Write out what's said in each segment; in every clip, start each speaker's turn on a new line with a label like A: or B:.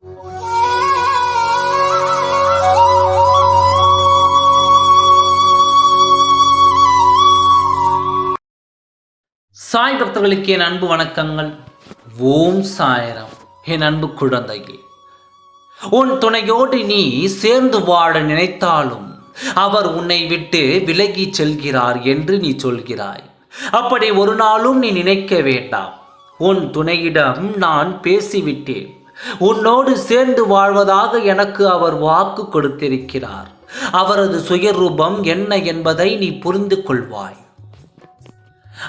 A: சாய் பக்தர்களுக்கு என் அன்பு வணக்கங்கள். ஓம் சாய்ராம். என் அன்பு குழந்தையே, உன் துணையோடு நீ சேர்ந்து வாழ நினைத்தாலும் அவர் உன்னை விட்டு விலகி செல்கிறார் என்று நீ சொல்கிறாய். அப்படி ஒரு நாளும் நீ நினைக்க வேண்டாம். உன் துணையிடம் நான் பேசிவிட்டேன். உன்னோடு சேர்ந்து வாழ்வதாக எனக்கு அவர் வாக்கு கொடுத்திருக்கிறார். அவரது சுயரூபம் என்ன என்பதை நீ புரிந்து கொள்வாய்.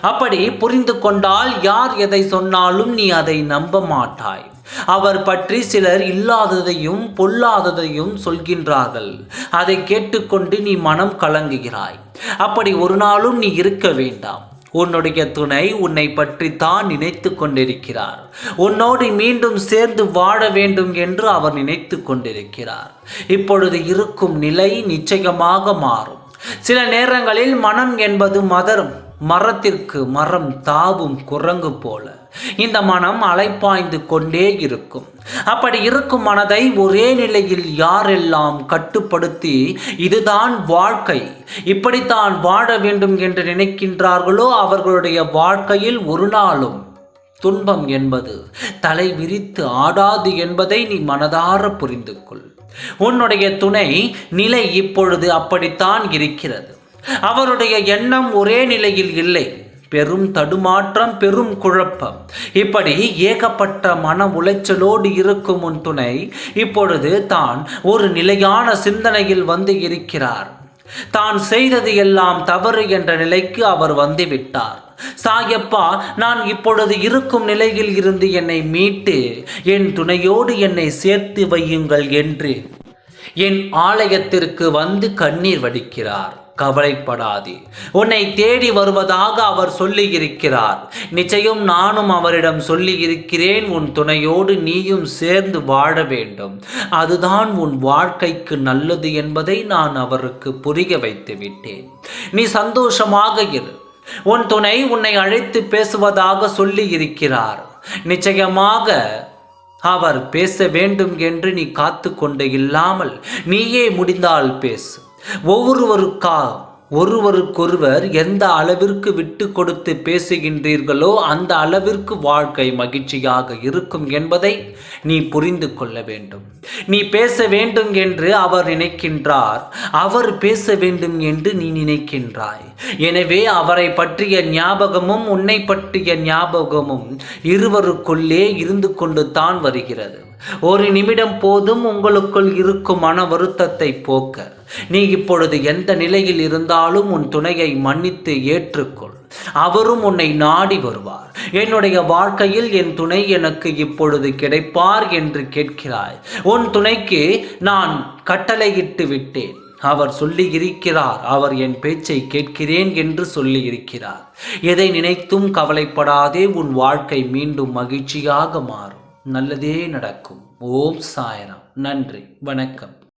A: அப்படி புரிந்து கொண்டால் யார் எதை சொன்னாலும் நீ அதை நம்ப மாட்டாய். அவர் பற்றி சிலர் இல்லாததையும் பொல்லாததையும் சொல்கின்றார்கள். அதை கேட்டுக்கொண்டு நீ மனம் கலங்குகிறாய். அப்படி ஒரு நாளும் நீ இருக்க வேண்டாம். உன்னுடைய துணை உன்னை பற்றி தான் நினைத்து கொண்டிருக்கிறார். உன்னோடு மீண்டும் சேர்ந்து வாழ வேண்டும் என்று அவர் நினைத்து கொண்டிருக்கிறார். இப்பொழுது இருக்கும் நிலை நிச்சயமாக மாறும். சில நேரங்களில் மனம் என்பது மரத்திற்கு மரம் தாவும் குரங்கு போல இந்த மனம் அலைப்பாய்ந்து கொண்டே இருக்கும். அப்படி இருக்கும் மனதை ஒரே நிலையில் யாரெல்லாம் கட்டுப்படுத்தி இதுதான் வாழ்க்கை, இப்படித்தான் வாழ வேண்டும் என்று நினைக்கின்றார்களோ அவர்களுடைய வாழ்க்கையில் ஒரு நாளும் துன்பம் என்பது தலை விரித்து ஆடாது என்பதை நீ மனதார புரிந்து கொள். உன்னுடைய துணை நிலை இப்பொழுது அப்படித்தான் இருக்கிறது. அவருடைய எண்ணம் ஒரே நிலையில் இல்லை. பெரும் தடுமாற்றம், பெரும் குழப்பம், இப்படி ஏகப்பட்ட மன உளைச்சலோடு இருக்கும் உன் துணை இப்பொழுது தான் ஒரு நிலையான சிந்தனையில் வந்து இருக்கிறார். தான் செய்தது எல்லாம் தவறு என்ற நிலைக்கு அவர் வந்துவிட்டார். சாயப்பா, நான் இப்பொழுது இருக்கும் நிலையில் இருந்து என்னை மீட்டு என் துணையோடு என்னை சேர்த்து வையுங்கள் என்று என் ஆலயத்திற்கு வந்து கண்ணீர் வடிக்கிறார். கவலைப்படாதே, உன்னை தேடி வருவதாக அவர் சொல்லி இருக்கிறார். நிச்சயம் நானும் அவரிடம் சொல்லி இருக்கிறேன். உன் துணையோடு நீயும் சேர்ந்து வாழ வேண்டும், அதுதான் உன் வாழ்க்கைக்கு நல்லது என்பதை நான் அவருக்கு புரிய வைத்து விட்டேன். நீ சந்தோஷமாக இரு. உன் துணை உன்னை அழைத்து பேசுவதாக சொல்லி இருக்கிறார். நிச்சயமாக அவர் பேச வேண்டும் என்று நீ காத்து கொண்டு இல்லாமல் நீயே முடிந்தால் பேசு. ஒருவருக்கொருவர் எந்த அளவிற்கு விட்டு கொடுத்து பேசுகின்றீர்களோ அந்த அளவிற்கு வாழ்க்கை மகிழ்ச்சியாக இருக்கும் என்பதை நீ புரிந்து கொள்ள வேண்டும். நீ பேச வேண்டும் என்று அவர் நினைக்கின்றார், அவர் பேச வேண்டும் என்று நீ நினைக்கின்றாய். எனவே அவரை பற்றிய ஞாபகமும் உன்னை பற்றிய ஞாபகமும் இருவருக்குள்ளே இருந்து கொண்டு தான் வருகிறது. ஒரு நிமிடம் போதும் உங்களுக்குள் இருக்கும் மன வருத்தத்தை போக்க. நீ இப்பொழுது எந்த நிலையில் இருந்தாலும் உன் துணையை மன்னித்து ஏற்றுக்கொள். அவரும் உன்னை நாடி வருவார். என்னுடைய வாழ்க்கையில் என் துணை எனக்கு இப்பொழுது கிடைப்பார் என்று கேட்கிறாய். உன் துணைக்கு நான் கட்டளையிட்டு விட்டேன். அவர் சொல்லி இருக்கிறார், அவர் என் பேச்சை கேட்கிறேன் என்று சொல்லி இருக்கிறார். எதை நினைத்தும் கவலைப்படாதே. உன் வாழ்க்கை மீண்டும் மகிழ்ச்சியாக மாறும். நல்லதே நடக்கும். ஓம் சாய்ராம். நன்றி, வணக்கம்.